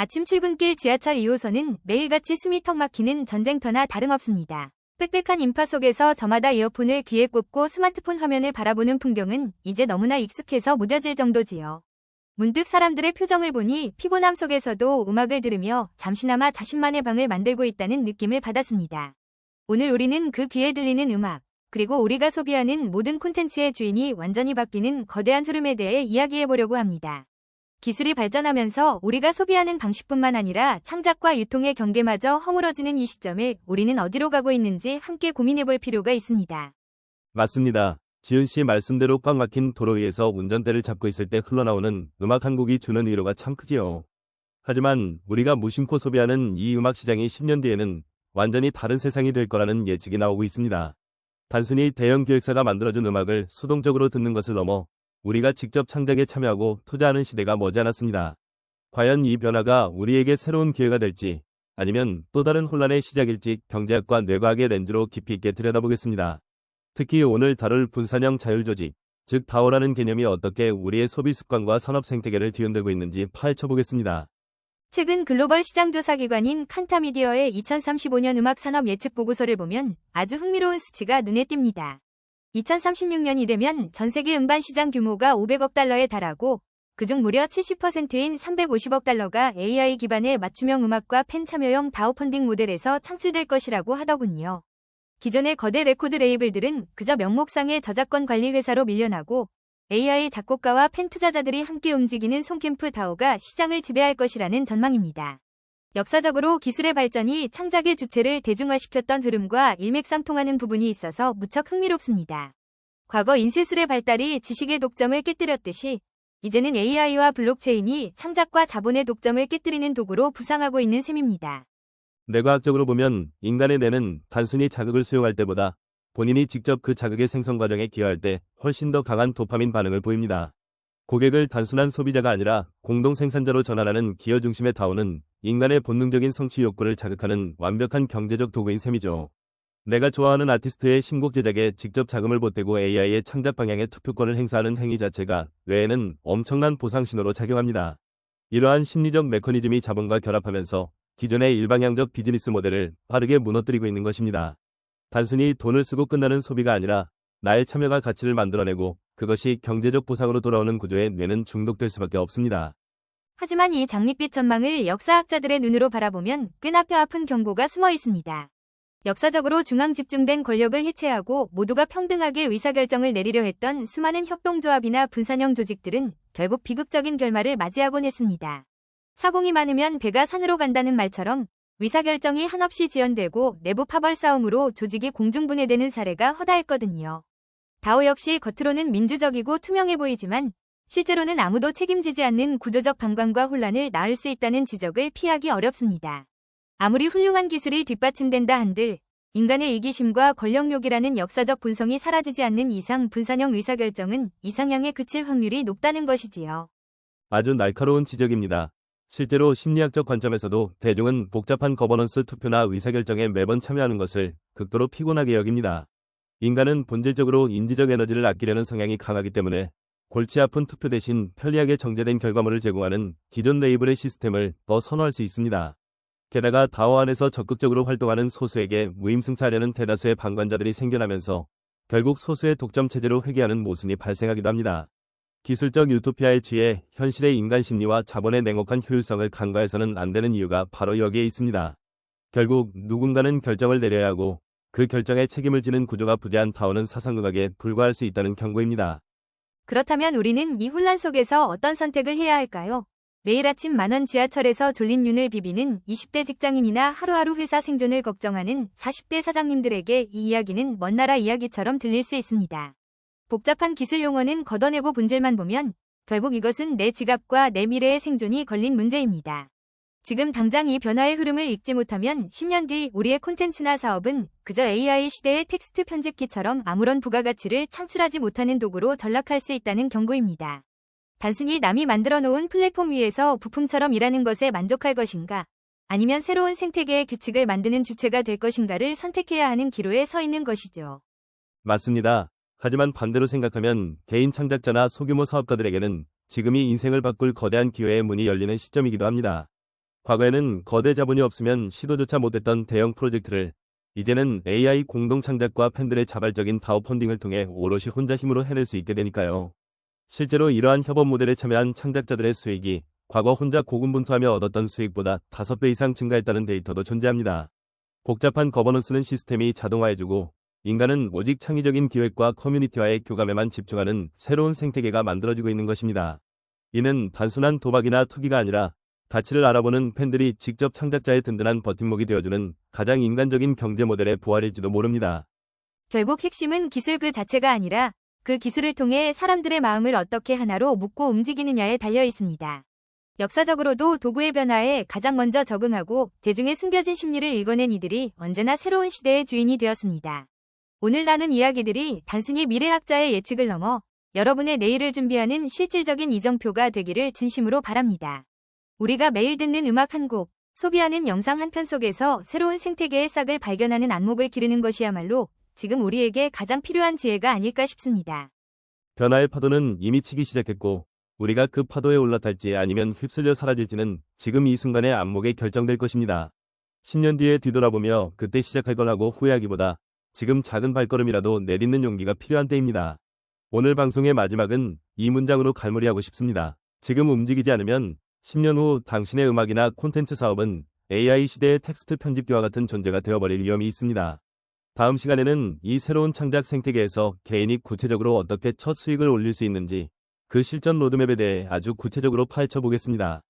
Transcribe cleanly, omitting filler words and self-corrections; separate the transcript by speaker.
Speaker 1: 아침 출근길 지하철 2호선은 매일같이 숨이 턱 막히는 전쟁터나 다름없습니다. 빽빽한 인파 속에서 저마다 이어폰을 귀에 꽂고 스마트폰 화면을 바라보는 풍경은 이제 너무나 익숙해서 무뎌질 정도지요. 문득 사람들의 표정을 보니 피곤함 속에서도 음악을 들으며 잠시나마 자신만의 방을 만들고 있다는 느낌을 받았습니다. 오늘 우리는 그 귀에 들리는 음악, 그리고 우리가 소비하는 모든 콘텐츠의 주인이 완전히 바뀌는 거대한 흐름에 대해 이야기해보려고 합니다. 기술이 발전하면서 우리가 소비하는 방식뿐만 아니라 창작과 유통의 경계마저 허물어지는 이 시점에 우리는 어디로 가고 있는지 함께 고민해볼 필요가 있습니다.
Speaker 2: 맞습니다. 지은 씨 말씀대로 꽉 막힌 도로 위에서 운전대를 잡고 있을 때 흘러나오는 음악 한 곡이 주는 위로가 참 크지요. 하지만 우리가 무심코 소비하는 이 음악 시장이 10년 뒤에는 완전히 다른 세상이 될 거라는 예측이 나오고 있습니다. 단순히 대형 기획사가 만들어준 음악을 수동적으로 듣는 것을 넘어 우리가 직접 창작에 참여하고 투자하는 시대가 머지않았습니다. 과연 이 변화가 우리에게 새로운 기회가 될지 아니면 또 다른 혼란의 시작일지 경제학과 뇌과학의 렌즈로 깊이 있게 들여다보겠습니다. 특히 오늘 다룰 분산형 자율조직, 즉 다오라는 개념이 어떻게 우리의 소비 습관과 산업 생태계를 뒤흔들고 있는지 파헤쳐보겠습니다.
Speaker 1: 최근 글로벌 시장조사기관인 칸타미디어의 2035년 음악 산업 예측 보고서를 보면 아주 흥미로운 수치가 눈에 띕니다. 2036년이 되면 전 세계 음반 시장 규모가 500억 달러에 달하고 그중 무려 70%인 350억 달러가 AI 기반의 맞춤형 음악과 팬 참여형 다오 펀딩 모델에서 창출될 것이라고 하더군요. 기존의 거대 레코드 레이블들은 그저 명목상의 저작권 관리 회사로 밀려나고 AI 작곡가와 팬 투자자들이 함께 움직이는 손캠프 다오가 시장을 지배할 것이라는 전망입니다. 역사적으로 기술의 발전이 창작의 주체를 대중화시켰던 흐름과 일맥상통하는 부분이 있어서 무척 흥미롭습니다. 과거 인쇄술의 발달이 지식의 독점을 깨뜨렸듯이 이제는 AI와 블록체인이 창작과 자본의 독점을 깨뜨리는 도구로 부상하고 있는 셈입니다.
Speaker 2: 뇌과학적으로 보면 인간의 뇌는 단순히 자극을 수용할 때보다 본인이 직접 그 자극의 생성 과정에 기여할 때 훨씬 더 강한 도파민 반응을 보입니다. 고객을 단순한 소비자가 아니라 공동 생산자로 전환하는 기여 중심의 다오는 인간의 본능적인 성취 욕구를 자극하는 완벽한 경제적 도구인 셈이죠. 내가 좋아하는 아티스트의 신곡 제작에 직접 자금을 보태고 AI의 창작 방향에 투표권을 행사하는 행위 자체가 뇌에는 엄청난 보상 신호로 작용합니다. 이러한 심리적 메커니즘이 자본과 결합하면서 기존의 일방향적 비즈니스 모델을 빠르게 무너뜨리고 있는 것입니다. 단순히 돈을 쓰고 끝나는 소비가 아니라 나의 참여가 가치를 만들어내고 그것이 경제적 보상으로 돌아오는 구조에 뇌는 중독될 수밖에 없습니다.
Speaker 1: 하지만 이 장밋빛 전망을 역사학자들의 눈으로 바라보면 꽤나 뼈아픈 경고가 숨어 있습니다. 역사적으로 중앙 집중된 권력을 해체하고 모두가 평등하게 의사결정을 내리려 했던 수많은 협동조합이나 분산형 조직들은 결국 비극적인 결말을 맞이하곤 했습니다. 사공이 많으면 배가 산으로 간다는 말처럼 의사결정이 한없이 지연되고 내부 파벌 싸움으로 조직이 공중분해되는 사례가 허다했거든요. 다오 역시 겉으로는 민주적이고 투명해 보이지만 실제로는 아무도 책임지지 않는 구조적 방관과 혼란을 낳을 수 있다는 지적을 피하기 어렵습니다. 아무리 훌륭한 기술이 뒷받침된다 한들 인간의 이기심과 권력욕이라는 역사적 본성이 사라지지 않는 이상 분산형 의사결정은 이상향에 그칠 확률이 높다는 것이지요.
Speaker 2: 아주 날카로운 지적입니다. 실제로 심리학적 관점에서도 대중은 복잡한 거버넌스 투표나 의사결정에 매번 참여하는 것을 극도로 피곤하게 여깁니다. 인간은 본질적으로 인지적 에너지를 아끼려는 성향이 강하기 때문에 골치 아픈 투표 대신 편리하게 정제된 결과물을 제공하는 기존 레이블의 시스템을 더 선호할 수 있습니다. 게다가 다오 안에서 적극적으로 활동하는 소수에게 무임승차하려는 대다수의 방관자들이 생겨나면서 결국 소수의 독점 체제로 회귀하는 모순이 발생하기도 합니다. 기술적 유토피아에 취해 현실의 인간 심리와 자본의 냉혹한 효율성을 간과해서는 안 되는 이유가 바로 여기에 있습니다. 결국 누군가는 결정을 내려야 하고 그 결정에 책임을 지는 구조가 부재한 다오는 사상극악에 불과할 수 있다는 경고입니다.
Speaker 1: 그렇다면 우리는 이 혼란 속에서 어떤 선택을 해야 할까요? 매일 아침 만원 지하철에서 졸린 눈을 비비는 20대 직장인이나 하루하루 회사 생존을 걱정하는 40대 사장님들에게 이 이야기는 먼 나라 이야기처럼 들릴 수 있습니다. 복잡한 기술 용어는 걷어내고 본질만 보면 결국 이것은 내 지갑과 내 미래의 생존이 걸린 문제입니다. 지금 당장 이 변화의 흐름을 읽지 못하면 10년 뒤 우리의 콘텐츠나 사업은 그저 AI 시대의 텍스트 편집기처럼 아무런 부가가치를 창출하지 못하는 도구로 전락할 수 있다는 경고입니다. 단순히 남이 만들어 놓은 플랫폼 위에서 부품처럼 일하는 것에 만족할 것인가, 아니면 새로운 생태계의 규칙을 만드는 주체가 될 것인가를 선택해야 하는 기로에 서 있는 것이죠.
Speaker 2: 맞습니다. 하지만 반대로 생각하면 개인 창작자나 소규모 사업가들에게는 지금이 인생을 바꿀 거대한 기회의 문이 열리는 시점이기도 합니다. 과거에는 거대 자본이 없으면 시도조차 못했던 대형 프로젝트를 이제는 AI 공동 창작과 팬들의 자발적인 파워 펀딩을 통해 오롯이 혼자 힘으로 해낼 수 있게 되니까요. 실제로 이러한 협업 모델에 참여한 창작자들의 수익이 과거 혼자 고군분투하며 얻었던 수익보다 5배 이상 증가했다는 데이터도 존재합니다. 복잡한 거버넌스는 시스템이 자동화해주고 인간은 오직 창의적인 기획과 커뮤니티와의 교감에만 집중하는 새로운 생태계가 만들어지고 있는 것입니다. 이는 단순한 도박이나 투기가 아니라 가치를 알아보는 팬들이 직접 창작자의 든든한 버팀목이 되어주는 가장 인간적인 경제 모델의 부활일지도 모릅니다.
Speaker 1: 결국 핵심은 기술 그 자체가 아니라 그 기술을 통해 사람들의 마음을 어떻게 하나로 묶고 움직이느냐에 달려 있습니다. 역사적으로도 도구의 변화에 가장 먼저 적응하고 대중의 숨겨진 심리를 읽어낸 이들이 언제나 새로운 시대의 주인이 되었습니다. 오늘 나눈 이야기들이 단순히 미래학자의 예측을 넘어 여러분의 내일을 준비하는 실질적인 이정표가 되기를 진심으로 바랍니다. 우리가 매일 듣는 음악 한 곡, 소비하는 영상 한 편 속에서 새로운 생태계의 싹을 발견하는 안목을 기르는 것이야말로 지금 우리에게 가장 필요한 지혜가 아닐까 싶습니다.
Speaker 2: 변화의 파도는 이미 치기 시작했고 우리가 그 파도에 올라탈지 아니면 휩쓸려 사라질지는 지금 이 순간의 안목에 결정될 것입니다. 10년 뒤에 뒤돌아보며 그때 시작할 걸 하고 후회하기보다 지금 작은 발걸음이라도 내딛는 용기가 필요한 때입니다. 오늘 방송의 마지막은 이 문장으로 갈무리하고 싶습니다. 지금 움직이지 않으면 10년 후 당신의 음악이나 콘텐츠 사업은 AI 시대의 텍스트 편집기와 같은 존재가 되어버릴 위험이 있습니다. 다음 시간에는 이 새로운 창작 생태계에서 개인이 구체적으로 어떻게 첫 수익을 올릴 수 있는지 그 실전 로드맵에 대해 아주 구체적으로 파헤쳐 보겠습니다.